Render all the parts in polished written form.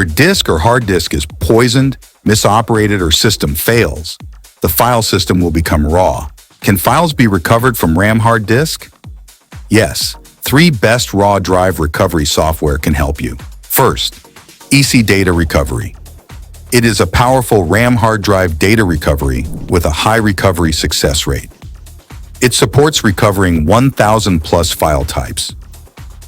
your disk or hard disk is poisoned, misoperated, or system fails, the file system will become raw. Can files be recovered from RAM hard disk? Yes, 3 best raw drive recovery software can help you. First, Eassiy Data Recovery. It is a powerful RAM hard drive data recovery with a high recovery success rate. It supports recovering 1,000 plus file types.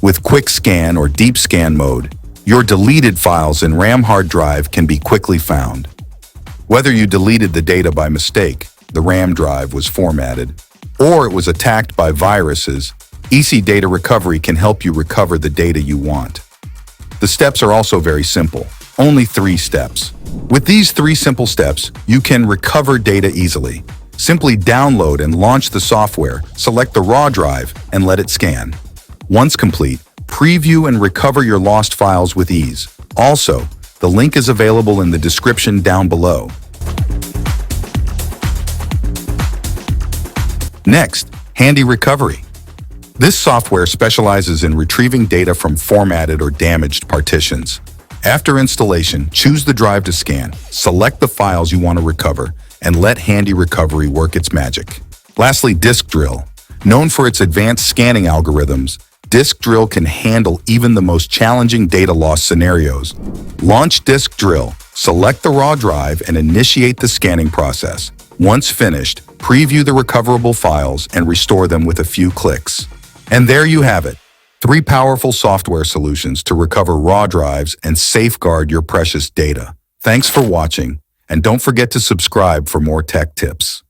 With quick scan or deep scan mode, your deleted files in RAM hard drive can be quickly found. Whether you deleted the data by mistake, the RAM drive was formatted, or it was attacked by viruses, Eassiy Data Recovery can help you recover the data you want. The steps are also very simple, only 3 steps. With these 3 simple steps, you can recover data easily. Simply download and launch the software, select the raw drive, and let it scan. Once complete, preview and recover your lost files with ease. Also, the link is available in the description down below. Next, HandyRecovery. This software specializes in retrieving data from formatted or damaged partitions. After installation, choose the drive to scan, select the files you want to recover, and let HandyRecovery work its magic. Lastly, Disk Drill. Known for its advanced scanning algorithms, Disk Drill can handle even the most challenging data loss scenarios. Launch Disk Drill, select the raw drive, and initiate the scanning process. Once finished, preview the recoverable files and restore them with a few clicks. And there you have it. 3 powerful software solutions to recover raw drives and safeguard your precious data. Thanks for watching, and don't forget to subscribe for more tech tips.